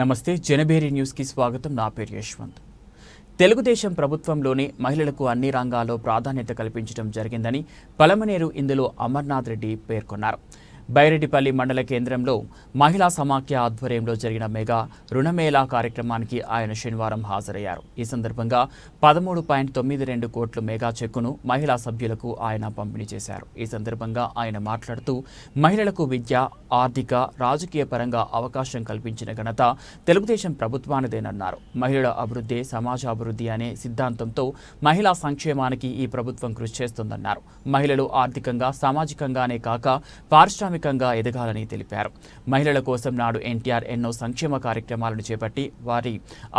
నమస్తే జనబేరి న్యూస్ కి స్వాగతం. నా పేరు యశ్వంత్. తెలుగుదేశం ప్రభుత్వంలోనే మహిళలకు అన్ని రంగాల్లో ప్రాధాన్యత కల్పించడం జరిగిందని పలమనేరు ఇందులో అమర్నాథ్ రెడ్డి పేర్కొన్నారు. బైరెడ్డిపల్లి మండల కేంద్రంలో మహిళా సమాఖ్య ఆధ్వర్యంలో జరిగిన మెగా రుణమేళా కార్యక్రమానికి ఆయన శనివారం హాజరయ్యారు. ఈ సందర్భంగా 13.92 కోట్ల మెగా చెక్కును మహిళా సభ్యులకు ఆయన పంపిణీ చేశారు. ఈ సందర్భంగా ఆయన మాట్లాడుతూ మహిళలకు విద్య, ఆర్థిక, రాజకీయ పరంగా అవకాశం కల్పించిన ఘనత తెలుగుదేశం ప్రభుత్వానిదేనన్నారు. మహిళల అభివృద్ధి సమాజ అభివృద్ధి అనే సిద్ధాంతంతో మహిళా సంక్షేమానికి ఈ ప్రభుత్వం కృషి చేస్తుందన్నారు. మహిళలు ఆర్థికంగా, సామాజికంగానే కాక పారిశ్రామికంగా ఎదగాలని తెలిపారు. మహిళల కోసం నాడు ఎన్టీఆర్ ఎన్నో సంక్షేమ కార్యక్రమాలను చేపట్టి వారి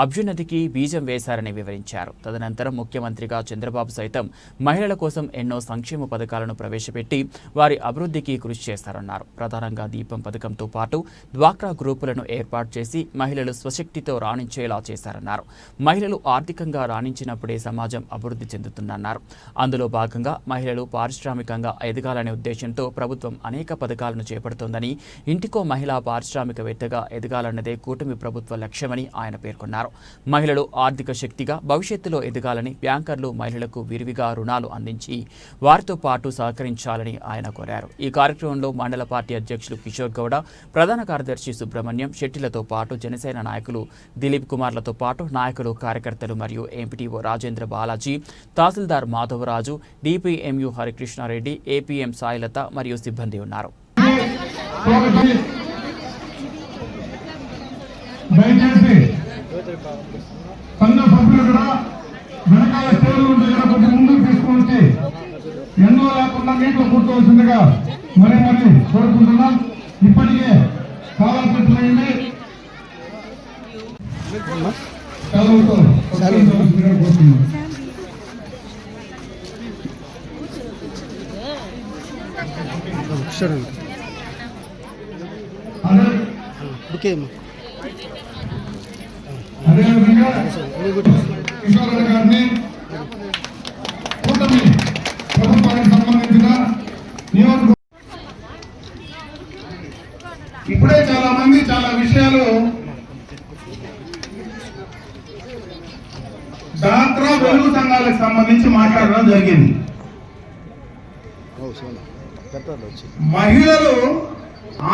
అభ్యున్నతికి బీజం వేశారని వివరించారు. తదనంతరం ముఖ్యమంత్రిగా చంద్రబాబు సైతం మహిళల కోసం ఎన్నో సంక్షేమ పథకాలను ప్రవేశపెట్టి వారి అభివృద్ధికి కృషి చేశారన్నారు. ప్రధానంగా దీపం పథకంతో పాటు డ్వాక్రా గ్రూపులను ఏర్పాటు చేసి మహిళలు స్వశక్తితో రాణించేలా చేశారన్నారు. మహిళలు ఆర్థికంగా రాణించినప్పుడే సమాజం అభివృద్ధి చెందుతుందన్నారు. అందులో భాగంగా మహిళలు పారిశ్రామికంగా ఎదగాలనే ఉద్దేశంతో ప్రభుత్వం అనేక పథకాలను చేపడుతోందని, ఇంటికో మహిళా పారిశ్రామికవేత్తగా ఎదగాలన్నదే కూటమి ప్రభుత్వ లక్ష్యమని ఆయన పేర్కొన్నారు. మహిళలు ఆర్థిక శక్తిగా భవిష్యత్తులో ఎదగాలని బ్యాంకర్లు మహిళలకు విరివిగా రుణాలు అందించి వారితో పాటు సహకరించాలని ఆయన కోరారు. ఈ కార్యక్రమంలో మండల పార్టీ అధ్యక్షులు కిషోర్ గౌడ, ప్రధాన కార్యదర్శి సుబ్రహ్మణ్యం శెట్టిలతో పాటు జనసేన నాయకులు దిలీప్ కుమార్లతో పాటు నాయకులు, కార్యకర్తలు మరియు ఎంపీటీఓ రాజేంద్ర బాలాజీ, తహసీల్దార్ మాధవరాజు, డిపిఎంయు హరికృష్ణారెడ్డి, ఏపీఎం సాయిలత మరియు సిబ్బంది ఉన్నారు. దయచేసి సంఘ సభ్యులు కూడా వెనకాల స్టేజ్ల దగ్గర కొంచెం ముందుకు తీసుకుని వచ్చి ఎన్నో లేకుండా నీటిలో కూర్చోవలసిందిగా మరీ కోరుకుంటున్నాం. ఇప్పటికే చాలా చెట్లయింది. అదేవిధంగా కిషోర్ గారిని కూటమి ప్రభుత్వానికి సంబంధించిన నియోజకవర్గం ఇప్పుడే చాలా మంది చాలా విషయాలు డాక్రా వెలుగు సంఘాలకు సంబంధించి మాట్లాడడం జరిగింది. మహిళలు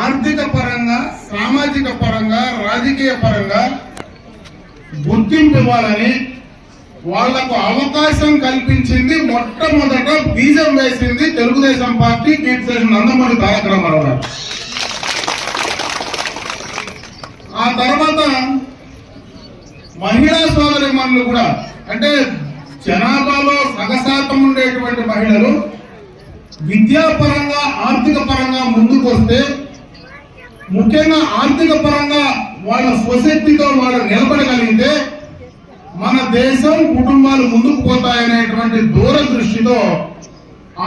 ఆర్థిక పరంగా, సామాజిక పరంగా, రాజకీయ పరంగా గుర్తింపు ఇవ్వాలని వాళ్లకు అవకాశం కల్పించింది, మొట్టమొదట బీజం వేసింది తెలుగుదేశం పార్టీ, కీర్తిశేషులు నందమూరి తారక రామారావు గారు. ఆ తర్వాత మహిళా సోదరిమణులు కూడా, అంటే జనాభాలో సగశాతం ఉండేటువంటి మహిళలు విద్యాపరంగా, ఆర్థిక పరంగా ముందుకు వస్తే, ముఖ్యంగా ఆర్థిక పరంగా వాళ్ళ స్వశక్తితో వాళ్ళు నిలబడగలిగితే మన దేశం, కుటుంబాలు ముందుకు పోతాయనేటువంటి దూరదృష్టితో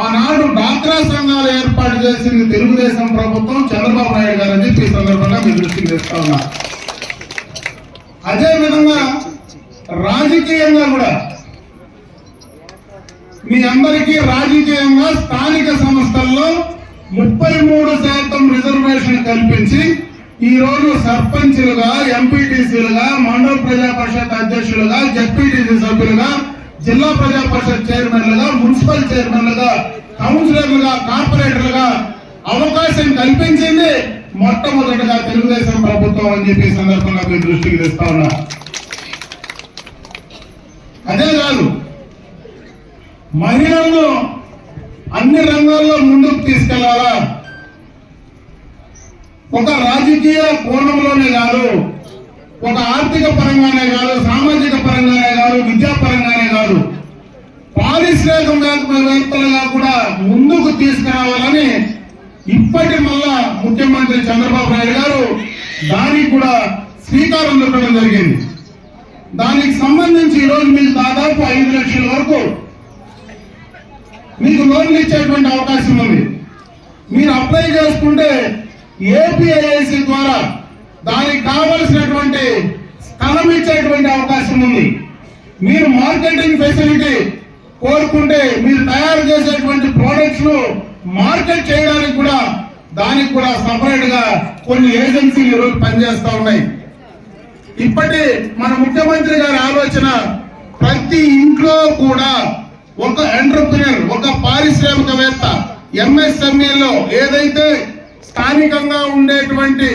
ఆనాడు డాక్రా సంఘాలు ఏర్పాటు చేసింది తెలుగుదేశం ప్రభుత్వం, చంద్రబాబు నాయుడు గారు అని చెప్పి ఈ సందర్భంగా మీ దృష్టికి తెస్తా ఉన్నా. అదేవిధంగా రాజకీయంగా కూడా మీ అందరికీ రాజకీయంగా స్థానిక సంస్థల్లో 33% రిజర్వేషన్ కల్పించి ఈ రోజు సర్పంచులుగా, ఎంపీటీసీలుగా, మండల ప్రజా పరిషత్ అధ్యక్షులుగా, జెడ్పీటీసీ సభ్యులుగా, జిల్లా ప్రజా పరిషత్ చైర్మన్లుగా, మున్సిపల్ చైర్మన్లుగా, కౌన్సిలర్లుగా, కార్పొరేటర్లుగా అవకాశం కల్పించింది మొట్టమొదటిగా తెలుగుదేశం ప్రభుత్వం అని చెప్పి సందర్భంగా మీ దృష్టికి తెస్తా ఉన్నా. అదే కాదు, మహిళలను అన్ని రంగాల్లో ముందుకు తీసుకెళ్లాలా, ఒక రాజకీయ కోణంలోనే కాదు, ఒక ఆర్థిక పరంగానే కాదు, సామాజిక పరంగానే కాదు, విద్యా పరంగానే కాదు, పారిశ్రామికవేత్తలుగా కూడా ముందుకు తీసుకురావాలని ఇప్పటి మళ్ళా ముఖ్యమంత్రి చంద్రబాబు నాయుడు గారు దానికి కూడా శ్రీకారం చుట్టడం జరిగింది. దానికి సంబంధించి ఈరోజు మీకు దాదాపు 5 లక్షల వరకు మీకు లోన్లు ఇచ్చేటువంటి అవకాశం ఉంది. మీరు అప్లై చేసుకుంటే ఏపీఐఐసి ద్వారా దానికి కావలసినటువంటి స్థలం ఇచ్చేటువంటి అవకాశం ఉంది. మీరు మార్కెటింగ్ ఫెసిలిటీ కోరుకుంటే మీరు తయారు చేసేటువంటి ప్రొడక్ట్స్ మార్కెట్ చేయడానికి కూడా దానికి కూడా సపరేట్ గా కొన్ని ఏజెన్సీలు ఈరోజు పనిచేస్తా ఉన్నాయి. ఇప్పటి మన ముఖ్యమంత్రి గారి ఆలోచన ప్రతి ఇంట్లో కూడా ఒక ఎంటర్ప్రినర్, ఒక పారిశ్రామికవేత్త ఎంఎస్ఎంఈలో ఏదైతే స్థానికంగా ఉండేటువంటి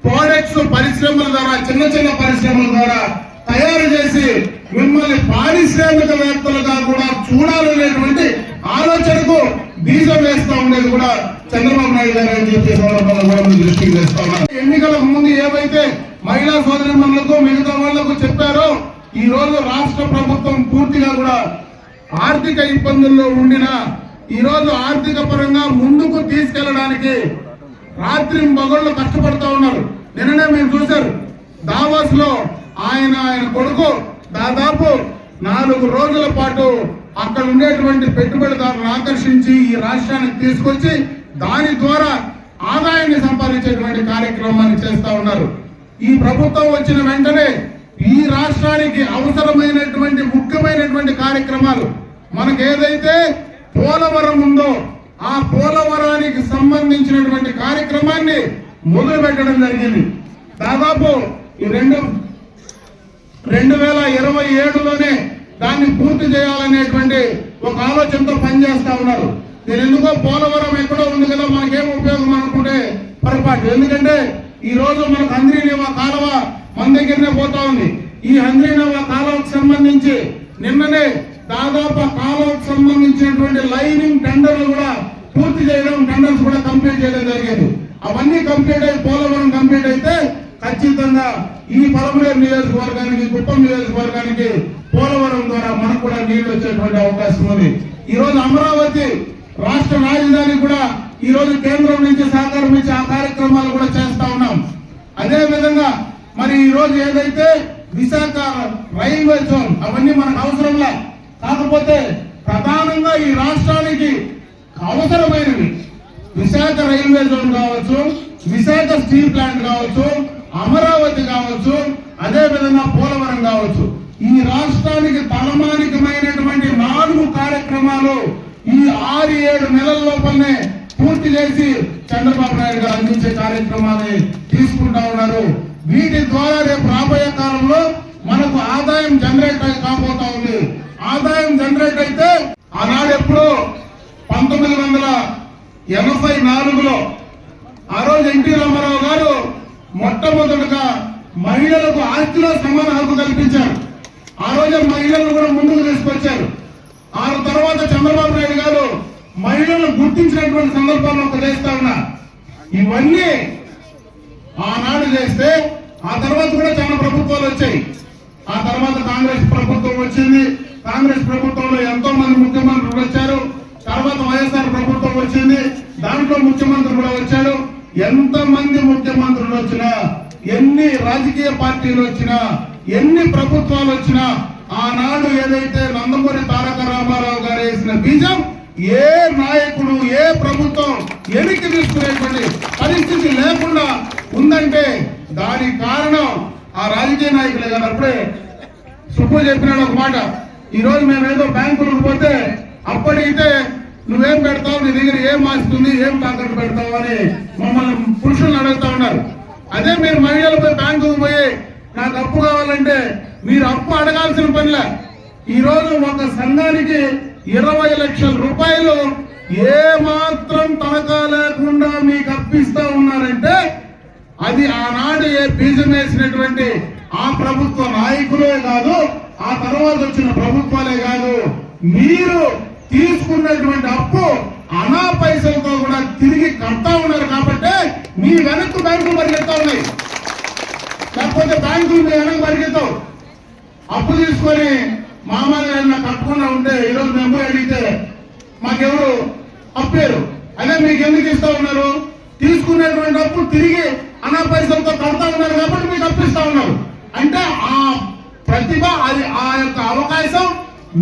ప్రోడక్ట్స్ పరిశ్రమల ద్వారా, చిన్న చిన్న పరిశ్రమల ద్వారా తయారు చేసి మిమ్మల్ని పారిశ్రామికవేత్తలుగా కూడా చూడాలనేటువంటి ఆలోచనకు బీజం వేస్తా ఉండేది కూడా చంద్రబాబు నాయుడు గారు అని చెప్పే సందర్భంగా కూడా మీరు దృష్టికి తెస్తా ఉన్నారు. ఎన్నికలకు ముందు ఏవైతే మహిళా సోదరిమణులకు మిగతా వాళ్లకు చెప్పారో ఈ రోజు రాష్ట్ర ప్రభుత్వం పూర్తిగా కూడా ఆర్థిక ఇబ్బందుల్లో ఉండినా ఈ రోజు ఆర్థిక పరంగా ముందుకు తీసుకెళ్లడానికి రాత్రి మగళ్ళు కష్టపడతా ఉన్నారు. నిన్ననే మీరు చూశారు దావోస్ లో ఆయన కొడుకు దాదాపు 4 రోజుల పాటు అక్కడ ఉండేటువంటి పెట్టుబడిదారులను ఆకర్షించి ఈ రాష్ట్రానికి తీసుకొచ్చి దాని ద్వారా ఆదాయాన్ని సంపాదించేటువంటి కార్యక్రమాన్ని చేస్తా ఉన్నారు. ఈ ప్రభుత్వం వచ్చిన వెంటనే ఈ రాష్ట్రానికి అవసరమైనటువంటి ముఖ్యమైనటువంటి కార్యక్రమాలు మనకు ఏదైతే పోలవరం ఉందో ఆ పోలవరానికి సంబంధించినటువంటి కార్యక్రమాన్ని మొదలు పెట్టడం జరిగింది. దాదాపు ఈ 2027లోనే దాన్ని పూర్తి చేయాలనేటువంటి ఒక ఆలోచనతో పనిచేస్తా ఉన్నారు. నేను ఎందుకో పోలవరం ఎక్కడో ఉంది కదా మనకేం ఉపయోగం అనుకుంటే పొరపాటు. ఎందుకంటే ఈ రోజు మనకు హంద్రీనీవా కాలువ మన దగ్గరనే పోతా ఉంది. ఈ హంద్రీనీవా కాలువకు సంబంధించి నిన్ననే దాదాపు కాలువకు సంబంధించినటువంటి లైనింగ్ టెండర్లు కూడా పూర్తి చేయడం, టెండర్స్ కూడా కంప్లీట్ చేయడం జరిగింది. అవన్నీ కంప్లీట్ అయి పోలవరం కంప్లీట్ అయితే ఖచ్చితంగా ఈ పలమనేరు నియోజకవర్గానికి, కుప్పం నియోజకవర్గానికి పోలవరం ద్వారా మనకు కూడా నీళ్లు వచ్చేటువంటి అవకాశం ఉంది. ఈ రోజు అమరావతి రాష్ట్ర రాజధాని కూడా ఈ రోజు కేంద్రం నుంచి సహకారం ఇచ్చి ఆ కార్యక్రమాలు కూడా చేస్తా ఉన్నాం. అదే విధంగా మరి ఈ రోజు ఏదైతే విశాఖ రైల్వే జోన్ అవన్నీ మనకు అవసరంలా, కాకపోతే ప్రధానంగా ఈ రాష్ట్రానికి అవసరమైనవి విశాఖ రైల్వే జోన్ కావచ్చు, విశాఖ స్టీల్ ప్లాంట్ కావచ్చు, అమరావతి కావచ్చు, అదే విధంగా పోలవరం కావచ్చు. ఈ రాష్ట్రానికి తలమానికమైనటువంటి 4 కార్యక్రమాలు ఈ 6-7 నెలల లోపలనే పూర్తి చేసి చంద్రబాబు నాయుడు గారు అందించే కార్యక్రమాన్ని తీసుకుంటా ఉన్నారు. వీటి ద్వారా రేపు రాబోయే కాలంలో మనకు ఆదాయం జనరేట్ కాబోతా ఉంది. ఆదాయం జనరేట్ అయితే ఆనాడు ఎప్పుడో 1984లో ఆ రోజు ఎన్టీ రామారావు గారు మొట్టమొదటిగా మహిళలకు ఆస్తిలో సమాన హక్కు కల్పించారు. ఆ రోజు మహిళలను కూడా ముందుకు తీసుకొచ్చారు. ఆ తర్వాత చంద్రబాబు నాయుడు గారు మహిళలను గుర్తించినటువంటి సందర్భాలను ఒక చేస్తా ఉన్నా. ఇవన్నీ ఆనాడు చేస్తే ఆ తర్వాత కూడా చాలా ప్రభుత్వాలు వచ్చాయి. ఆ తర్వాత కాంగ్రెస్ ప్రభుత్వం వచ్చింది. కాంగ్రెస్ ప్రభుత్వంలో ఎంతో మంది ముఖ్యమంత్రులు వచ్చారు. తర్వాత వైఎస్ఆర్ ప్రభుత్వం వచ్చింది, దాంట్లో ముఖ్యమంత్రి కూడా వచ్చాడు. ఎంత మంది ముఖ్యమంత్రులు వచ్చినా, ఎన్ని రాజకీయ పార్టీలు వచ్చినా, ఎన్ని ప్రభుత్వాలు వచ్చినా ఆనాడు ఏదైతే నందమూరి తారక రామారావు గారు వేసిన బీజం ఏ నాయకుడు, ఏ ప్రభుత్వం వెనక్కి తీసుకునేటువంటి పరిస్థితి లేకుండా ఉందంటే దానికి కారణం ఆ రాజకీయ నాయకులే కదా. అప్పుడే సుబ్బు చెప్పినాడు ఒక మాట, ఈ రోజు మేము ఏదో బ్యాంకులకు పోతే అప్పటికైతే నువ్వేం పెడతావు, నీ దగ్గర ఏం ఆస్తుంది, ఏం తాకట్టు పెడతావు అని మమ్మల్ని పురుషులను అడుగుతా ఉన్నారు. అదే మీరు మహిళలపై బ్యాంకుకు పోయి నాకు అప్పు కావాలంటే మీరు అప్పు అడగాల్సిన పనిలే. ఈ రోజు ఒక సంఘానికి 20 లక్షల రూపాయలు ఏ మాత్రం తనఖా లేకుండా మీకు అప్పిస్తా ఉన్నారంటే అది ఆనాడు ఏ బీజం వేసినటువంటి ఆ ప్రభుత్వ నాయకులే కాదు, ఆ తర్వాత వచ్చిన ప్రభుత్వాలే కాదు, మీరు తీసుకున్నటువంటి అప్పు అనా పైసలతో కూడా తిరిగి కడతా ఉన్నారు. కాబట్టి మీ వెనక్కు బ్యాంకులు పరిగెత్తా ఉన్నాయి, లేకపోతే బ్యాంకులు మీ వెనక్కి పరిగెత్తావు. అప్పు తీసుకొని మామూలుగా కట్టకుండా ఉంటే ఈరోజు మేము అడిగితే మాకెవరు అప్పేరు, అదే మీకు ఎందుకు ఇస్తా ఉన్నారు? తీసుకునేటువంటి అప్పు తిరిగి అనా పైసలతో కడతా ఉన్నారు కాబట్టి మీకు అప్పిస్తా ఉన్నారు. అంటే ఆ ప్రతిభ, అది ఆ యొక్క అవకాశం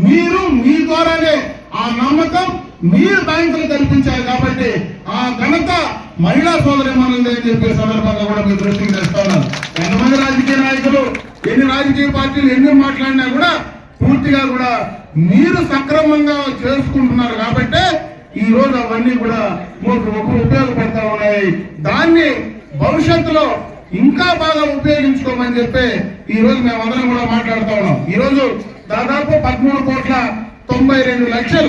మీరు మీ ద్వారానే, ఆ నమ్మకం మీరు బ్యాంకులు కల్పించారు. కాబట్టి ఆ ఘనత మహిళా సోదరి మనల్ని అని చెప్పే సందర్భంగా కూడా మీరు దృష్టికి తెస్తా ఉన్నారు. ఎంతమంది రాజకీయ నాయకులు, ఎన్ని రాజకీయ పార్టీలు ఎన్ని మాట్లాడినా కూడా పూర్తిగా కూడా మీరు సక్రమంగా చేసుకుంటున్నారు. కాబట్టి ఈ రోజు అవన్నీ కూడా ఉపయోగపడతా ఉన్నాయి. దాన్ని భవిష్యత్తులో ఇంకా బాగా ఉపయోగించుకోమని చెప్పి ఈ రోజు మేమందరం కూడా మాట్లాడుతా ఉన్నాం. ఈ రోజు దాదాపు 13,92,00,000